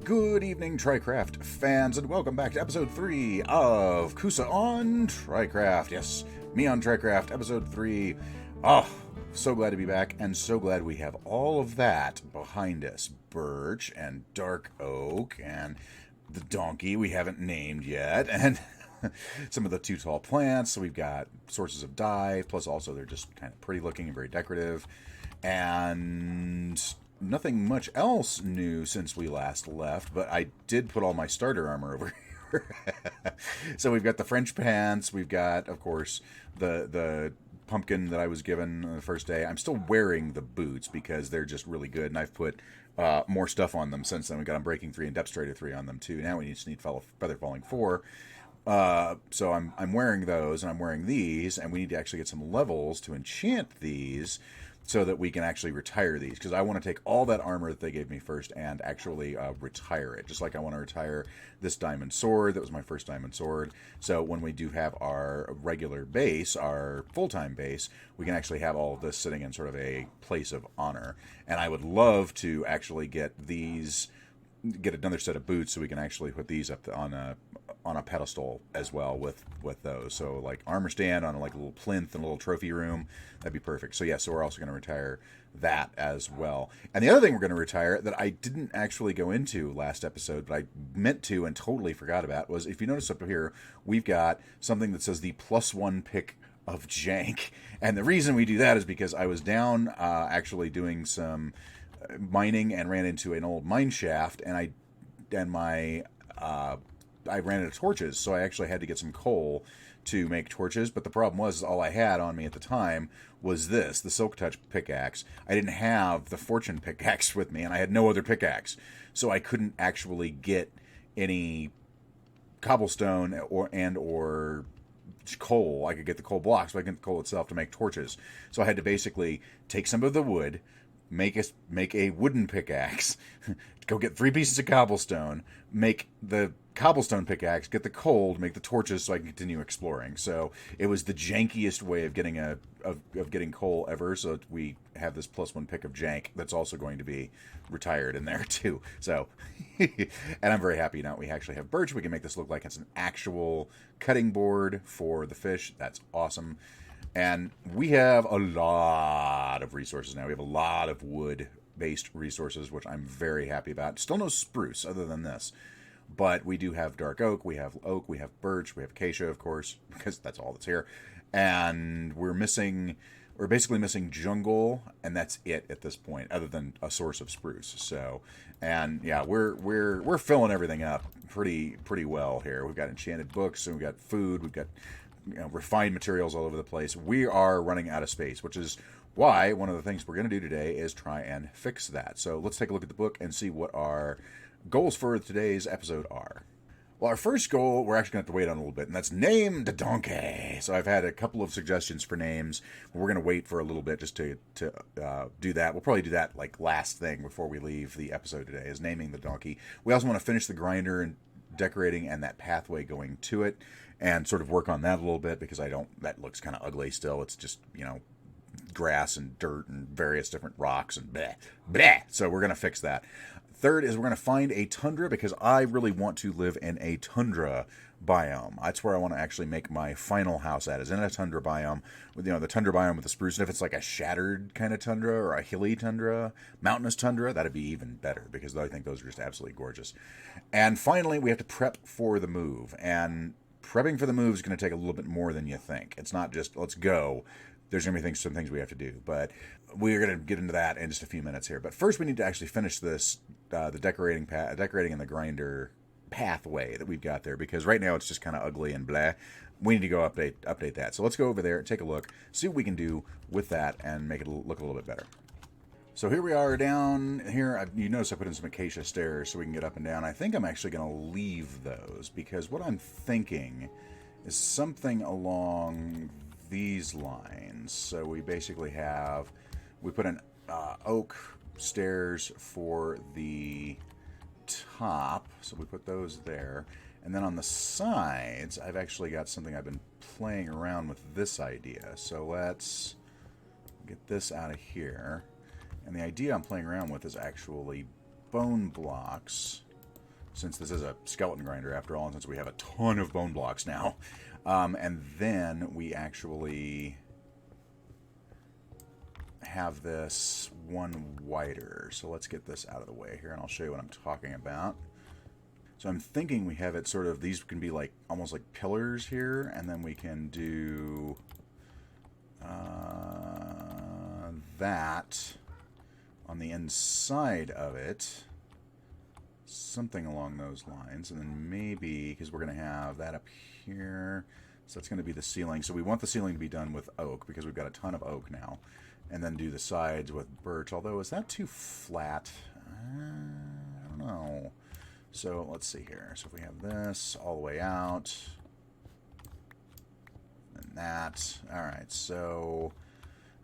Good evening, TryCraft fans, and welcome back to episode 3 of Kusa on TryCraft. Yes, me on TryCraft, episode 3. Oh, so glad to be back, and so glad we have all of that behind us. Birch, and dark oak, and the donkey we haven't named yet, and some of the too tall plants. So we've got sources of dye, plus also they're just kind of pretty looking and very decorative. And nothing much else new since we last left, but I did put all my starter armor over here. So we've got the French pants, we've got, of course, the pumpkin that I was given the first day. I'm still wearing the boots because they're just really good, and I've put more stuff on them since then. We got Unbreaking 3 and Depthstrider 3 on them too. Now we just need Feather Falling 4. So I'm wearing those, and I'm wearing these, and we need to actually get some levels to enchant these so that we can actually retire these, because I want to take all that armor that they gave me first and actually retire it, just like I want to retire this diamond sword. That was my first diamond sword. So when we do have our regular base, our full-time base, we can actually have all of this sitting in sort of a place of honor. And I would love to actually get another set of boots so we can actually put these up on a pedestal as well with those. So like armor stand on like a little plinth and a little trophy room, that'd be perfect. So yeah, so we're also going to retire that as well. And the other thing we're going to retire that I didn't actually go into last episode, but I meant to and totally forgot about, was, if you notice up here, we've got something that says the +1 pick of jank. And the reason we do that is because I was down actually doing some mining and ran into an old mine shaft, and I ran out of torches, so I actually had to get some coal to make torches. But the problem was, all I had on me at the time was the Silk Touch pickaxe. I didn't have the Fortune pickaxe with me, and I had no other pickaxe, so I couldn't actually get any cobblestone or coal. I could get the coal blocks, but I couldn't get the coal itself to make torches. So I had to basically take some of the wood, make a wooden pickaxe, go get 3 pieces of cobblestone, make the cobblestone pickaxe, get the coal to make the torches so I can continue exploring. So it was the jankiest way of getting getting coal ever. So we have this +1 pick of jank that's also going to be retired in there too. So and I'm very happy now we actually have birch. We can make this look like it's an actual cutting board for the fish. That's awesome. And we have a lot of resources now. We have a lot of wood-based resources, which I'm very happy about. Still no spruce other than this. But we do have dark oak, we have birch, we have acacia, of course, because that's all that's here. And we're basically missing jungle, and that's it at this point, other than a source of spruce. So, and yeah, we're filling everything up pretty well here. We've got enchanted books, and we've got food, we've got refined materials all over the place. We are running out of space, which is why one of the things we're going to do today is try and fix that. So let's take a look at the book and see what our goals for today's episode are. Well, our first goal, we're actually going to have to wait on a little bit, and that's name the donkey. So I've had a couple of suggestions for names, but we're going to wait for a little bit just to do that. We'll probably do that like last thing before we leave the episode today, is naming the donkey. We also want to finish the grinder and decorating and that pathway going to it, and sort of work on that a little bit, because that looks kind of ugly still. It's just, grass and dirt and various different rocks and bleh. So we're going to fix that. Third is we're going to find a tundra, because I really want to live in a tundra biome. That's where I want to actually make my final house at, is in a tundra biome, with the tundra biome with the spruce. And if it's like a shattered kind of tundra or a hilly tundra, mountainous tundra, that'd be even better, because I think those are just absolutely gorgeous. And finally, we have to prep for the move. And prepping for the move is going to take a little bit more than you think. It's not just, let's go. There's going to be some things we have to do, but we're going to get into that in just a few minutes here. But first, we need to actually finish this, the decorating and the grinder pathway that we've got there, because right now it's just kind of ugly and blah. We need to go update that. So let's go over there, take a look, see what we can do with that, and make it look a little bit better. So here we are down here. You notice I put in some acacia stairs so we can get up and down. I think I'm actually going to leave those, because what I'm thinking is something along these lines. So we basically we put in oak stairs for the top, so we put those there, and then on the sides I've actually got something I've been playing around with, this idea. So let's get this out of here, and the idea I'm playing around with is actually bone blocks since this is a skeleton grinder after all, and since we have a ton of bone blocks now. And then we actually have this one wider. So let's get this out of the way here, and I'll show you what I'm talking about. So I'm thinking we have it sort of, these can be like almost like pillars here, and then we can do that on the inside of it, something along those lines, and then maybe, because we're going to have that up here, so that's going to be the ceiling. So we want the ceiling to be done with oak, because we've got a ton of oak now, and then do the sides with birch, although is that too flat? I don't know. So let's see here. So if we have this all the way out, and that, alright, so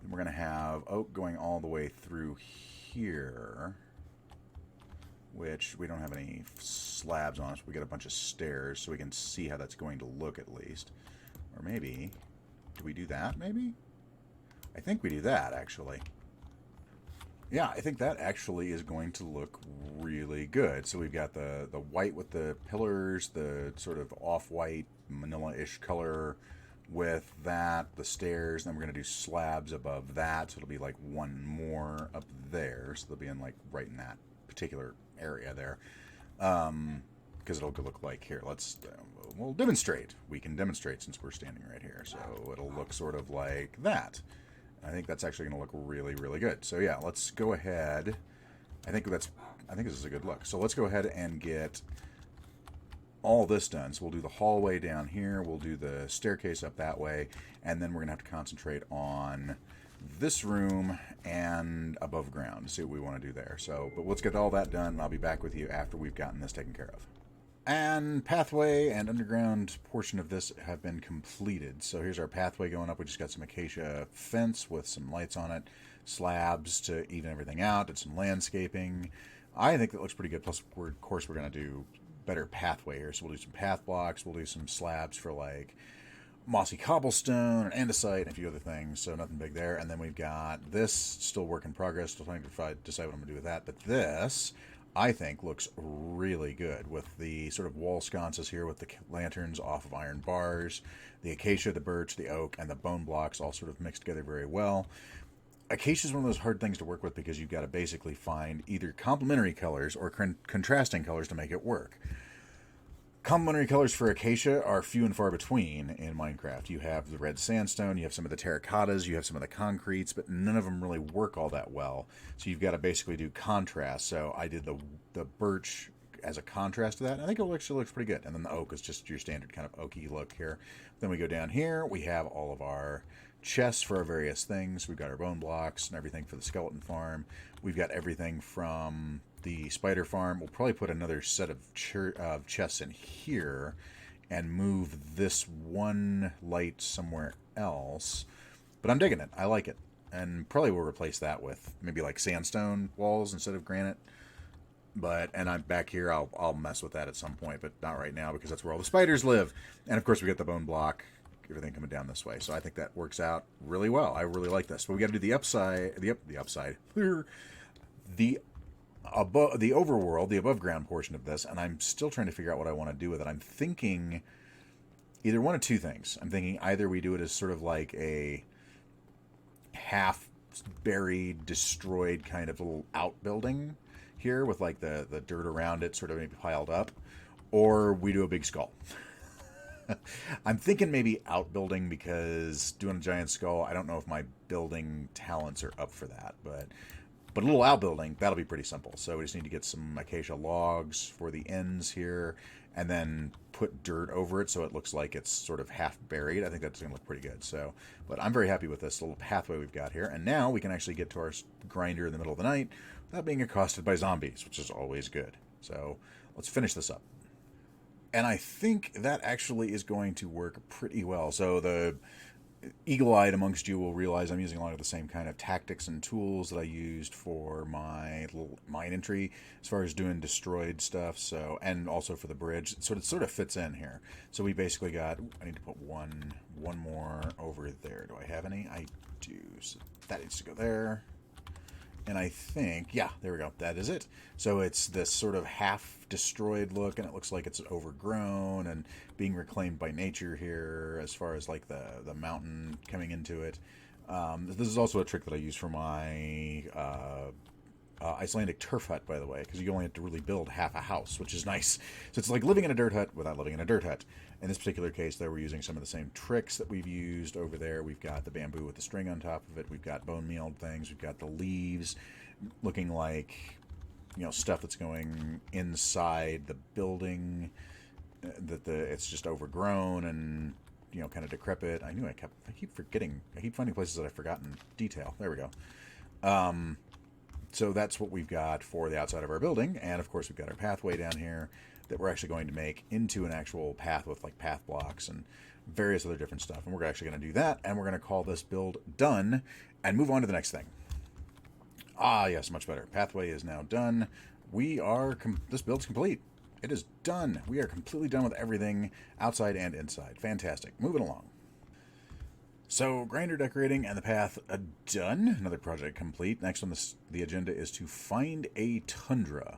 we're going to have oak going all the way through here, which we don't have any slabs on us. We got a bunch of stairs, so we can see how that's going to look at least. Or maybe, do we do that maybe? I think we do that, actually. Yeah, I think that actually is going to look really good. So we've got the white with the pillars, the sort of off-white manila-ish color with that, the stairs, and then we're going to do slabs above that, so it'll be like one more up there, so they'll be in like right in that particular area there, because it'll look like, here, let's, we'll demonstrate. We can demonstrate since we're standing right here, so it'll look sort of like that. I think that's actually going to look really, really good. So yeah, let's go ahead. I think this is a good look. So let's go ahead and get all this done. So we'll do the hallway down here, we'll do the staircase up that way, and then we're going to have to concentrate on this room and above ground to see what we want to do there. So, but let's get all that done, and I'll be back with you after we've gotten this taken care of. And pathway and underground portion of this have been completed. So here's our pathway going up. We just got some acacia fence with some lights on it, slabs to even everything out, did some landscaping. I think that looks pretty good. Plus, of course, we're going to do better pathway here. So we'll do some path blocks. We'll do some slabs for like mossy cobblestone and andesite and a few other things. So nothing big there. And then we've got this still work in progress. Still trying to decide what I'm going to do with that. But this, I think, looks really good with the sort of wall sconces here with the lanterns off of iron bars, the acacia, the birch, the oak, and the bone blocks all sort of mixed together very well. Acacia is one of those hard things to work with because you've got to basically find either complementary colors or contrasting colors to make it work. Complementary colors for acacia are few and far between in Minecraft. You have the red sandstone, you have some of the terracottas, you have some of the concretes, but none of them really work all that well. So you've got to basically do contrast. So I did the birch as a contrast to that. I think it actually looks pretty good. And then the oak is just your standard kind of oaky look here. Then we go down here, we have all of our chests for our various things. We've got our bone blocks and everything for the skeleton farm. We've got everything from the spider farm. We'll probably put another set of chests in here and move this one light somewhere else. But I'm digging it. I like it. And probably we'll replace that with maybe like sandstone walls instead of granite. And I'm back here. I'll mess with that at some point, but not right now because that's where all the spiders live. And of course we got the bone block, everything coming down this way. So I think that works out really well. I really like this. But we got to do the upside, the upside, the overworld, the above ground portion of this, and I'm still trying to figure out what I want to do with it. I'm thinking either one of two things. I'm thinking either we do it as sort of like a half buried, destroyed kind of little outbuilding here with like the dirt around it sort of maybe piled up, or we do a big skull. I'm thinking maybe outbuilding because doing a giant skull, I don't know if my building talents are up for that, but a little outbuilding, that'll be pretty simple. So we just need to get some acacia logs for the ends here and then put dirt over it so it looks like it's sort of half buried. I think that's going to look pretty good. So, but I'm very happy with this little pathway we've got here. And now we can actually get to our grinder in the middle of the night without being accosted by zombies, which is always good. So let's finish this up. And I think that actually is going to work pretty well. So the eagle-eyed amongst you will realize I'm using a lot of the same kind of tactics and tools that I used for my little mine entry as far as doing destroyed stuff. So, and also for the bridge. So it sort of fits in here. So we basically got, I need to put one more over there. Do I have any? I do. So that needs to go there. And I think, yeah, there we go. That is it. So it's this sort of half-destroyed look, and it looks like it's overgrown and being reclaimed by nature here as far as like the mountain coming into it. This is also a trick that I use for my Icelandic turf hut, by the way, because you only have to really build half a house, which is nice. So it's like living in a dirt hut without living in a dirt hut. In this particular case, though, we're using some of the same tricks that we've used over there. We've got the bamboo with the string on top of it. We've got bone mealed things. We've got the leaves looking like, stuff that's going inside the building. It's just overgrown and kind of decrepit. I keep forgetting. I keep finding places that I've forgotten detail. There we go. So that's what we've got for the outside of our building. And of course, we've got our pathway down here that we're actually going to make into an actual path with like path blocks and various other different stuff. And we're actually going to do that. And we're going to call this build done and move on to the next thing. Ah, yes, much better. Pathway is now done. This build's complete. It is done. We are completely done with everything outside and inside. Fantastic. Moving along. So, grinder decorating and the path done. Another project complete. Next on the agenda is to find a tundra.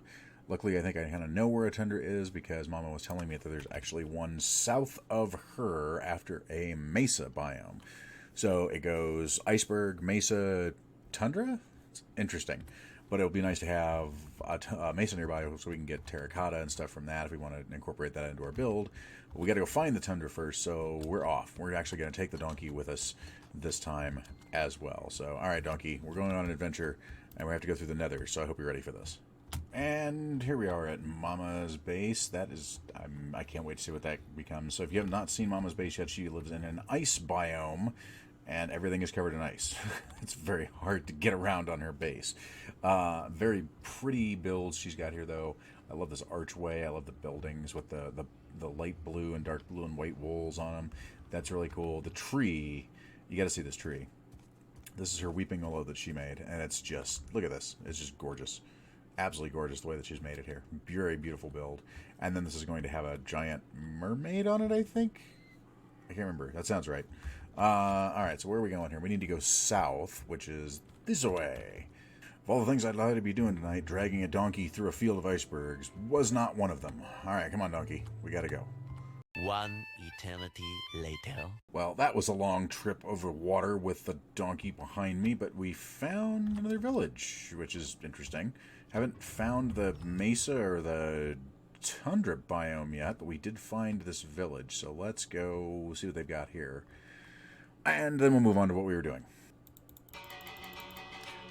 Luckily, I think I kind of know where a tundra is because Mama was telling me that there's actually one south of her after a mesa biome. So it goes iceberg, mesa, tundra? It's interesting. But it would be nice to have a mesa nearby so we can get terracotta and stuff from that if we want to incorporate that into our build. But we got to go find the tundra first, so we're off. We're actually going to take the donkey with us this time as well. So, all right, donkey, we're going on an adventure, and we have to go through the nether, so I hope you're ready for this. And here we are at Mama's base. I can't wait to see what that becomes. So if you have not seen Mama's base yet, she lives in an ice biome, and everything is covered in ice. It's very hard to get around on her base. Very pretty builds she's got here, though. I love this archway. I love the buildings with the light blue and dark blue and white walls on them. That's really cool. The tree, you got to see this tree. This is her weeping willow that she made, and it's just, look at this. It's just gorgeous. Absolutely gorgeous the way that she's made it here. Very beautiful build. And then this is going to have a giant mermaid on it, I think. I can't remember. That sounds right. Alright, so where are we going here? We need to go south, which is this way. Of all the things I'd like to be doing tonight, dragging a donkey through a field of icebergs was not one of them. Alright, come on, donkey. We gotta go. One eternity later. Well, that was a long trip over water with the donkey behind me, but we found another village, which is interesting. Haven't found the mesa or the tundra biome yet, but we did find this village, so let's go see what they've got here. And then we'll move on to what we were doing.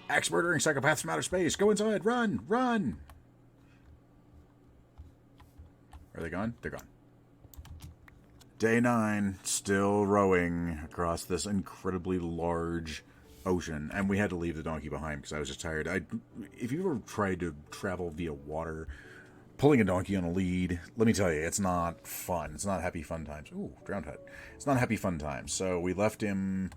Axe murdering psychopaths from outer space. Go inside. Run. Run. Are they gone? They're gone. Day 9. Still rowing across this incredibly large ocean. And we had to leave the donkey behind because I was just tired. If you've ever tried to travel via water, pulling a donkey on a lead, let me tell you, it's not fun. It's not happy fun times. Ooh, drowned hut. It's not happy fun times. So we left him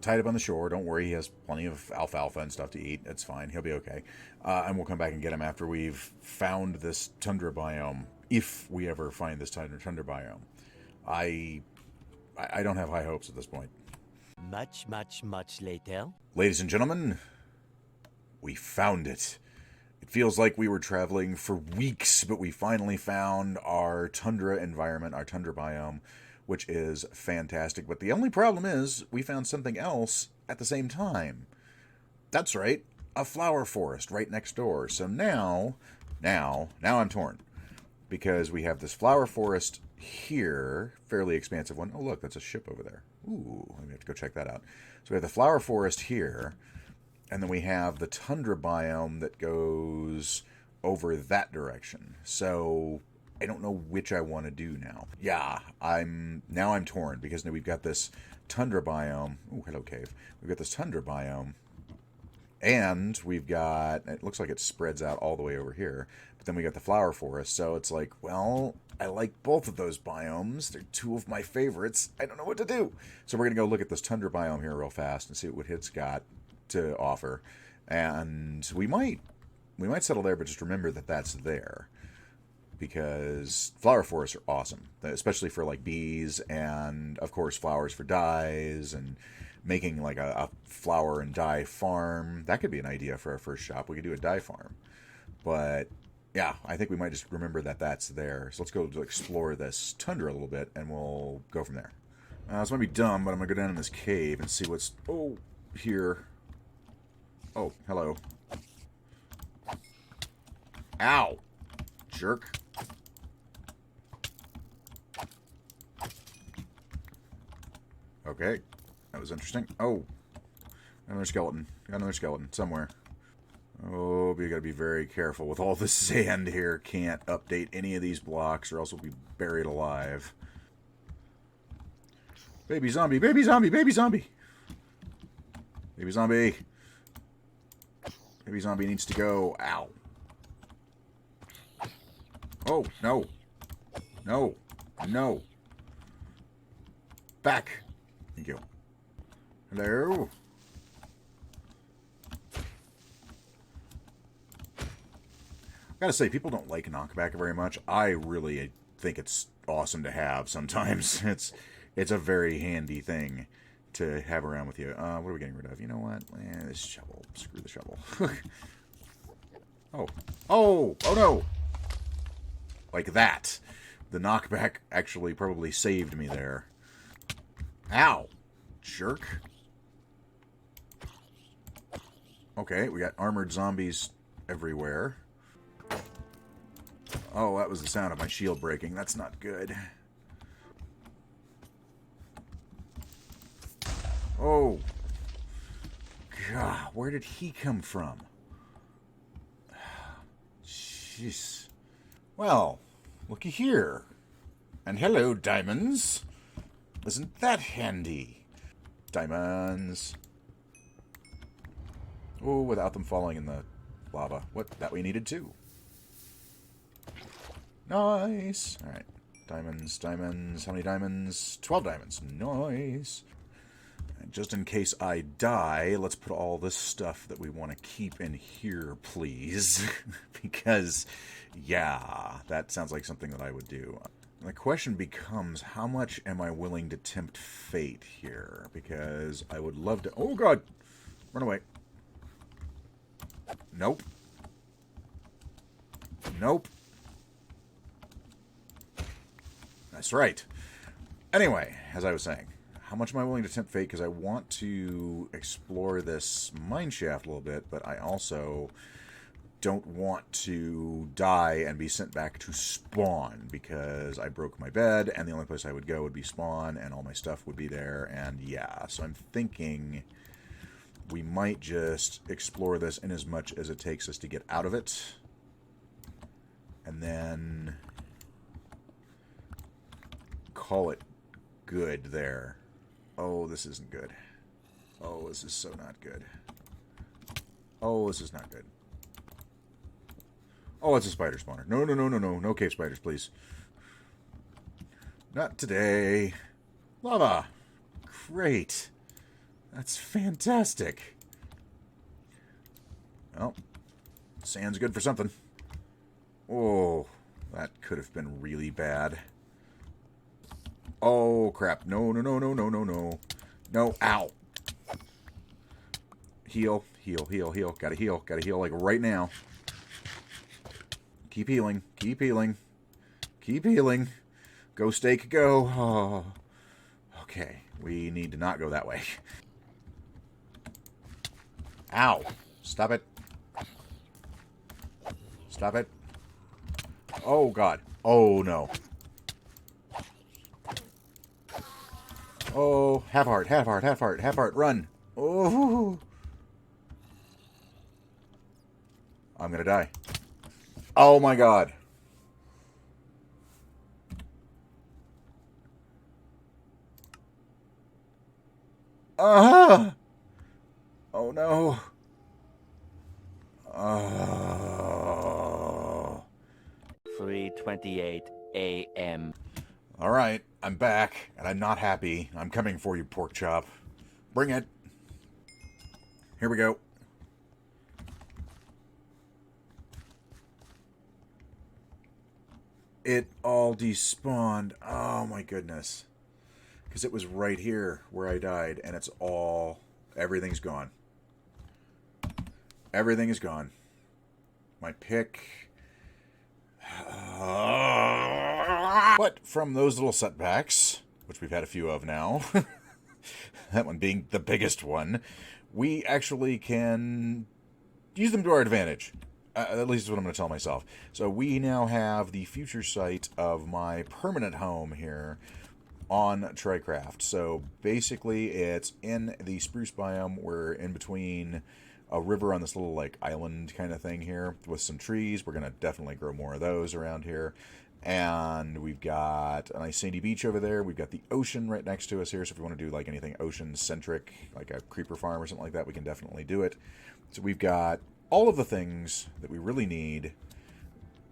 tied up on the shore. Don't worry, he has plenty of alfalfa and stuff to eat. It's fine. He'll be okay. And we'll come back and get him after we've found this tundra biome, if we ever find this tundra biome. I don't have high hopes at this point. Much later. Ladies and gentlemen, we found it. It feels like we were traveling for weeks, but we finally found our tundra environment, our tundra biome, which is fantastic. But the only problem is we found something else at the same time. That's right, a flower forest right next door. So now I'm torn. Because we have this flower forest here, fairly expansive one. Oh, look, that's a ship over there. Ooh, we have to go check that out. So we have the flower forest here, and then we have the tundra biome that goes over that direction. So I don't know which I want to do now. Yeah, I'm torn because now we've got this tundra biome. Oh, hello, cave. We've got this tundra biome, and we've got, it looks like it spreads out all the way over here. But then we got the flower forest, so it's like, well, I like both of those biomes. They're two of my favorites. I don't know what to do. So we're going to go look at this tundra biome here real fast and see what it's got to offer. And we might settle there, but just remember that that's there. Because flower forests are awesome, especially for like bees and, of course, flowers for dyes and making like a flower and dye farm. That could be an idea for our first shop. We could do a dye farm. But yeah, I think we might just remember that that's there. So let's go to explore this tundra a little bit, and we'll go from there. This might be dumb, but I'm going to go down in this cave and see what's... Oh, here. Oh, hello. Ow! Jerk. Okay. That was interesting. Oh. Another skeleton. Got another skeleton somewhere. Oh, but you gotta be very careful with all this sand here. Can't update any of these blocks or else we'll be buried alive. Baby zombie, baby zombie, baby zombie! Baby zombie! Baby zombie needs to go. Ow. Oh, no. No. No. Back. Thank you. Hello? I gotta say, people don't like knockback very much. I really think it's awesome to have sometimes. It's a very handy thing to have around with you. What are we getting rid of? You know what? This shovel. Screw the shovel. Oh. Oh! Oh no! Like that. The knockback actually probably saved me there. Ow! Jerk. Okay, we got armored zombies everywhere. Oh, that was the sound of my shield breaking. That's not good. Oh. God, where did he come from? Jeez. Well, looky here. And hello, diamonds. Isn't that handy? Diamonds. Oh, without them falling in the lava. What? That we needed too. Nice. Alright. Diamonds, diamonds. How many diamonds? 12 diamonds. Nice. And just in case I die, let's put all this stuff that we want to keep in here, please. Because, yeah, that sounds like something that I would do. And the question becomes, how much am I willing to tempt fate here? Because I would love to... Oh, God! Run away. Nope. Nope. That's right. Anyway, as I was saying, how much am I willing to tempt fate? Because I want to explore this mine shaft a little bit, but I also don't want to die and be sent back to spawn, because I broke my bed, and the only place I would go would be spawn, and all my stuff would be there, and yeah. So I'm thinking we might just explore this in as much as it takes us to get out of it. And then call it good there. Oh, this isn't good. Oh, this is so not good. Oh, this is not good. Oh, it's a spider spawner. No, no, no, no, no. No cave spiders, please. Not today. Lava. Great. That's fantastic. Well, sand's good for something. Oh, that could have been really bad. Oh, crap. No, no, no, no, no, no, no. No, ow. Heal, heal, heal, heal. Gotta heal. Gotta heal, like, right now. Keep healing. Keep healing. Keep healing. Go, steak, go. Oh. Okay, we need to not go that way. Ow. Stop it. Stop it. Oh, God. Oh, no. Oh, half heart, half heart, half heart, half heart, run. Oh. I'm gonna die. Oh, my God. Ah! Oh, no. Oh. 3:28 a.m. Alright, I'm back, and I'm not happy. I'm coming for you, pork chop. Bring it. Here we go. It all despawned. Oh, my goodness. because it was right here where I died, and it's all... Everything's gone. Everything is gone. My pick... But from those little setbacks, which we've had a few of now, that one being the biggest one, we actually can use them to our advantage. At least is what I'm going to tell myself. So we now have the future site of my permanent home here on TryCraft. So basically it's in the spruce biome. We're in between a river on this little like island kind of thing here with some trees. We're going to definitely grow more of those around here. And we've got a nice sandy beach over there. We've got the ocean right next to us here. So if we want to do like anything ocean-centric, like a creeper farm or something like that, we can definitely do it. So we've got all of the things that we really need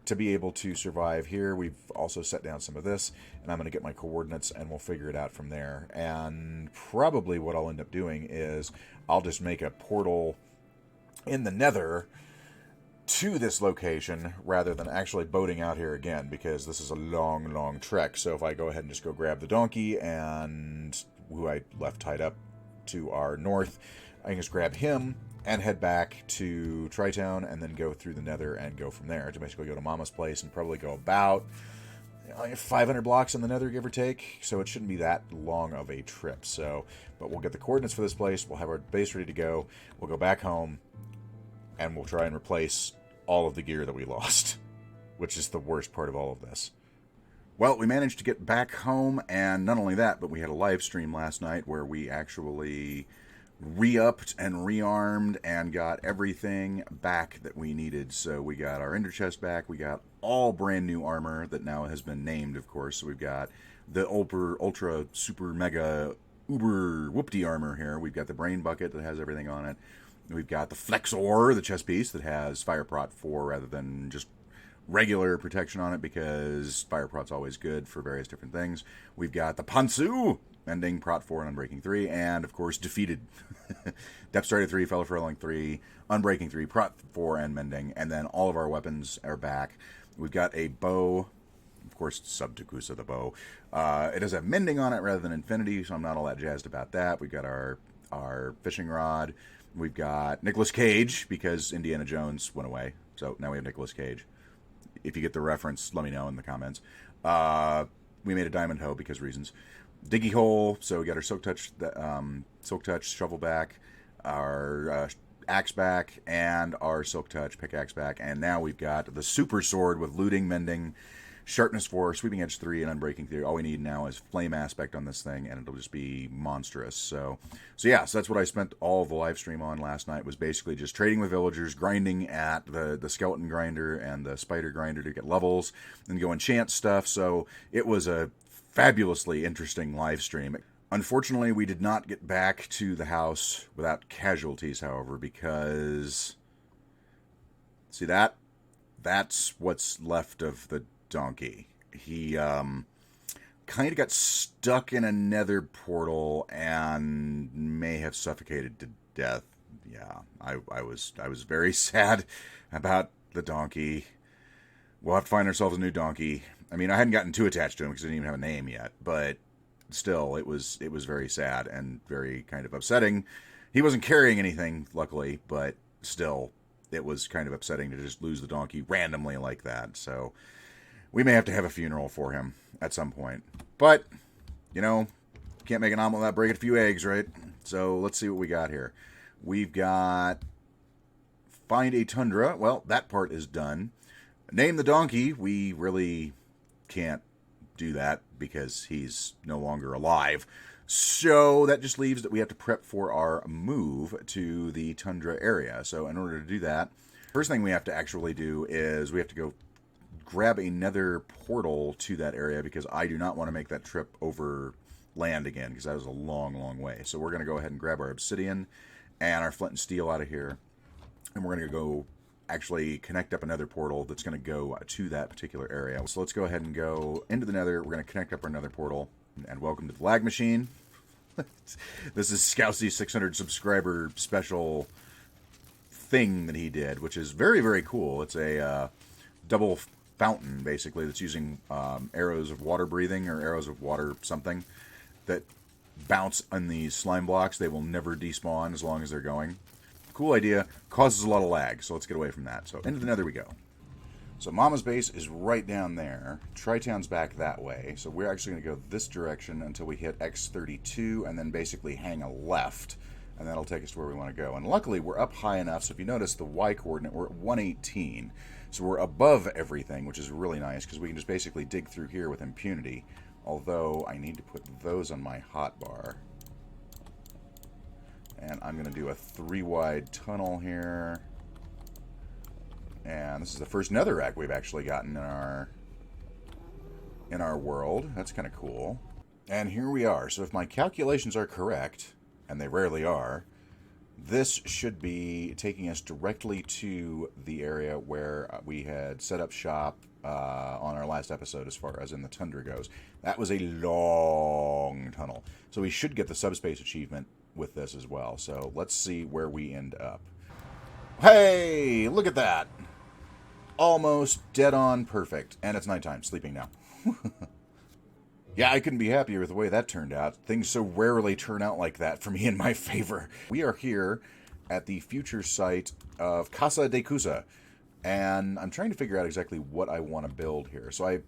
to be able to survive here. We've also set down some of this, and I'm going to get my coordinates, and we'll figure it out from there. And probably what I'll end up doing is I'll just make a portal in the nether to this location rather than actually boating out here again, because this is a long, long trek. So if I go ahead and just go grab the donkey, and who I left tied up to our north, I can just grab him and head back to Tri-Town and then go through the nether and go from there to basically go to Mama's place and probably go about 500 blocks in the nether, give or take. So it shouldn't be that long of a trip. So, but we'll get the coordinates for this place. We'll have our base ready to go. We'll go back home and we'll try and replace all of the gear that we lost, which is the worst part of all of this. Well, we managed to get back home, and not only that, but we had a live stream last night where we actually re-upped and rearmed and got everything back that we needed. So we got our ender chest back. We got all brand new armor that now has been named, of course. So we've got the ultra super mega uber whoopty armor here. We've got the brain bucket that has everything on it. We've got the flexor, the chest piece that has fire prot 4 rather than just regular protection on it, because fire prot's always good for various different things. We've got the pantsu, mending, prot 4, and unbreaking 3, and of course defeated. Depth started 3, fellow furling 3, unbreaking 3, prot 4, and mending, and then all of our weapons are back. We've got a bow, of course, Subtakusa the bow. It does have mending on it rather than infinity, so I'm not all that jazzed about that. We've got our fishing rod. We've got Nicolas Cage, because Indiana Jones went away, so now we have Nicolas Cage. If you get the reference, let me know in the comments. We made a diamond hoe because reasons. Diggy hole, so we got our Silk Touch shovel back, our axe back, and our Silk Touch pickaxe back. And now we've got the super sword with looting, mending, sharpness 4, sweeping edge 3, and unbreaking 3. All we need now is flame aspect on this thing, and it'll just be monstrous. So that's what I spent all of the live stream on last night, was basically just trading with villagers, grinding at the skeleton grinder and the spider grinder to get levels, and go enchant stuff. So it was a fabulously interesting live stream. Unfortunately, we did not get back to the house without casualties, however, because see that's what's left of the donkey. He kind of got stuck in a nether portal and may have suffocated to death. Yeah, I was very sad about the donkey. We'll have to find ourselves a new donkey. I mean, I hadn't gotten too attached to him because I didn't even have a name yet, but still, it was very sad and very kind of upsetting. He wasn't carrying anything, luckily, but still, it was kind of upsetting to just lose the donkey randomly like that. So we may have to have a funeral for him at some point. But, can't make an omelet without breaking a few eggs, right? So let's see what we got here. We've got find a tundra. Well, that part is done. Name the donkey. We really can't do that because he's no longer alive. So that just leaves that we have to prep for our move to the tundra area. So in order to do that, first thing we have to actually do is we have to go grab another portal to that area, because I do not want to make that trip over land again, because that was a long, long way. So we're going to go ahead and grab our obsidian and our flint and steel out of here, and we're going to go actually connect up another portal that's going to go to that particular area. So let's go ahead and go into the nether. We're going to connect up another portal, and welcome to the lag machine. This is Scousy's 600 subscriber special thing that he did, which is very, very cool. It's a double fountain, basically, that's using arrows of water breathing, or arrows of water something, that bounce on these slime blocks. They will never despawn as long as they're going. Cool idea. Causes a lot of lag, so let's get away from that. So into the nether we go. So Mama's base is right down there. Tri-Town's back that way. So we're actually going to go this direction until we hit X32 and then basically hang a left. And that'll take us to where we want to go. And luckily, we're up high enough. So if you notice the Y coordinate, we're at 118. So we're above everything, which is really nice because we can just basically dig through here with impunity. Although I need to put those on my hotbar. And I'm going to do a 3-wide tunnel here. And this is the first netherrack we've actually gotten in our world. That's kind of cool. And here we are. So if my calculations are correct, and they rarely are, this should be taking us directly to the area where we had set up shop on our last episode as far as in the tundra goes. That was a long tunnel. So we should get the subspace achievement with this as well. So let's see where we end up. Hey, look at that. Almost dead on perfect. And it's nighttime, sleeping now. Yeah, I couldn't be happier with the way that turned out. Things so rarely turn out like that for me in my favor. We are here at the future site of Casa de Cusa. And I'm trying to figure out exactly what I want to build here. So I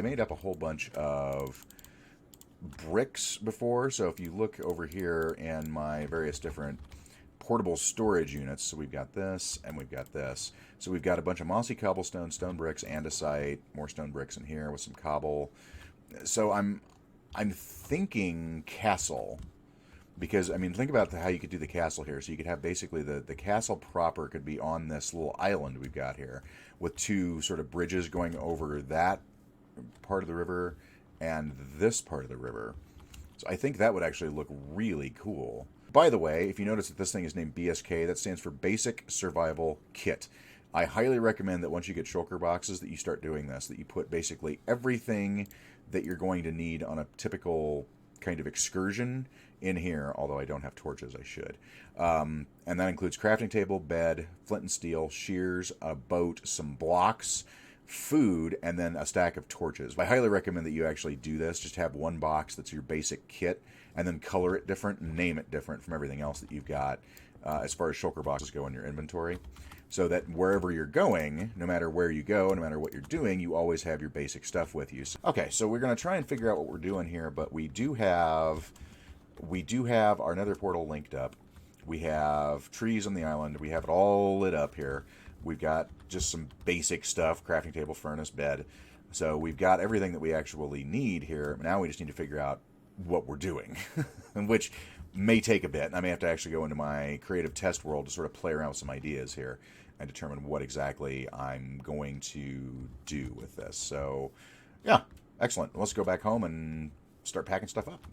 made up a whole bunch of bricks before. So if you look over here in my various different portable storage units, so we've got this and we've got this. So we've got a bunch of mossy cobblestone, stone bricks, andesite, more stone bricks in here with some cobble. So I'm thinking castle, because I mean think about how you could do the castle here. So you could have basically the castle proper could be on this little island we've got here with two sort of bridges going over that part of the river and this part of the river. So I think that would actually look really cool. By the way, if you notice that this thing is named BSK, that stands for Basic Survival Kit. I highly recommend that once you get shulker boxes that you start doing this, that you put basically everything that you're going to need on a typical kind of excursion in here, although I don't have torches, I should. And that includes crafting table, bed, flint and steel, shears, a boat, some blocks, food, and then a stack of torches. I highly recommend that you actually do this. Just have one box that's your basic kit, and then color it different, name it different from everything else that you've got as far as shulker boxes go in your inventory. So that wherever you're going, no matter where you go, no matter what you're doing, you always have your basic stuff with you. Okay, so we're going to try and figure out what we're doing here, but we do have our nether portal linked up. We have trees on the island. We have it all lit up here. We've got just some basic stuff, crafting table, furnace, bed. So we've got everything that we actually need here. Now we just need to figure out what we're doing, which may take a bit. I may have to actually go into my creative test world to sort of play around with some ideas here and determine what exactly I'm going to do with this. So, yeah, excellent. Let's go back home and start packing stuff up.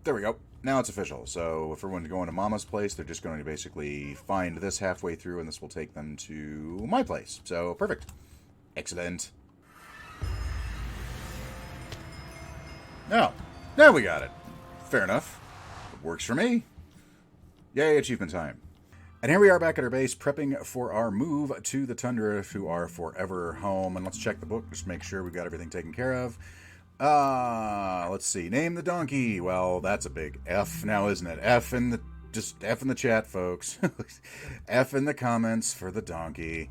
There we go. Now it's official. So if everyone's going to Mama's place, they're just going to basically find this halfway through, and this will take them to my place. So, perfect. Excellent. Now we got it. Fair enough. Works for me. Yay, achievement time. And here we are back at our base, prepping for our move to the tundra, to our forever home. And let's check the book, just make sure we've got everything taken care of. Let's see. Name the donkey. Well, that's a big F now, isn't it? Just F in the chat, folks. F in the comments for the donkey.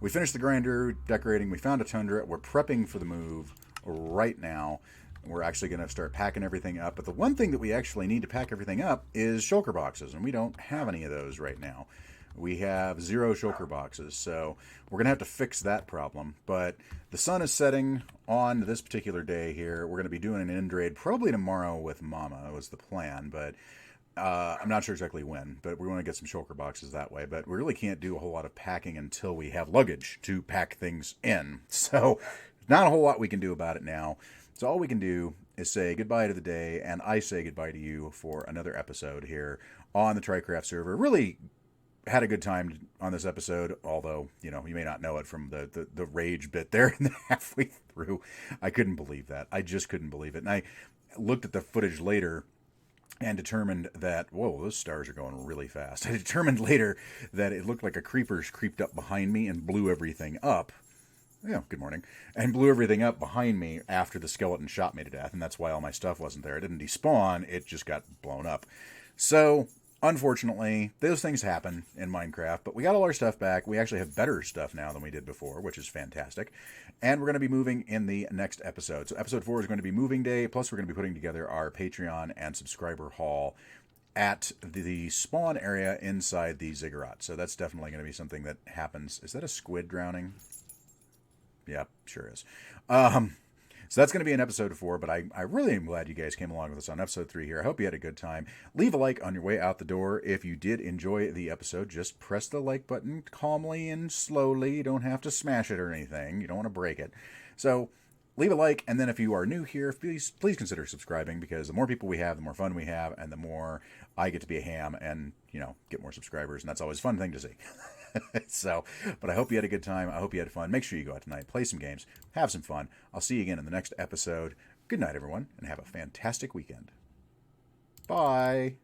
We finished the grinder, decorating. We found a tundra. We're prepping for the move right now. We're actually going to start packing everything up. But the one thing that we actually need to pack everything up is shulker boxes, and we don't have any of those right now. We have 0 shulker boxes, so we're going to have to fix that problem. But the sun is setting on this particular day here. We're going to be doing an end raid probably tomorrow with Mama was the plan, but I'm not sure exactly when. But we want to get some shulker boxes that way. But we really can't do a whole lot of packing until we have luggage to pack things in. So not a whole lot we can do about it now. So all we can do is say goodbye to the day, and I say goodbye to you for another episode here on the TryCraft server. Really had a good time on this episode, although, you know, you may not know it from the rage bit there halfway through. I couldn't believe that. I just couldn't believe it. And I looked at the footage later and determined that, whoa, those stars are going really fast. I determined later that it looked like a creeper's creeped up behind me and blew everything up. Good morning. And blew everything up behind me after the skeleton shot me to death, and that's why all my stuff wasn't there. It didn't despawn, it just got blown up. So, unfortunately, those things happen in Minecraft, but we got all our stuff back. We actually have better stuff now than we did before, which is fantastic. And we're going to be moving in the next episode. So episode 4 is going to be moving day, plus we're going to be putting together our Patreon and subscriber haul at the spawn area inside the ziggurat. So that's definitely going to be something that happens. Is that a squid drowning? Yeah, sure is. So that's going to be in episode 4, but I really am glad you guys came along with us on episode 3 here. I hope you had a good time. Leave a like on your way out the door. If you did enjoy the episode, just press the like button calmly and slowly. You don't have to smash it or anything. You don't want to break it. So leave a like, and then if you are new here, please consider subscribing, because the more people we have, the more fun we have, and the more I get to be a ham and, get more subscribers, and that's always a fun thing to see. So, but I hope you had a good time. I hope you had fun. Make sure you go out tonight, play some games, have some fun. I'll see you again in the next episode. Good night, everyone, and have a fantastic weekend. Bye.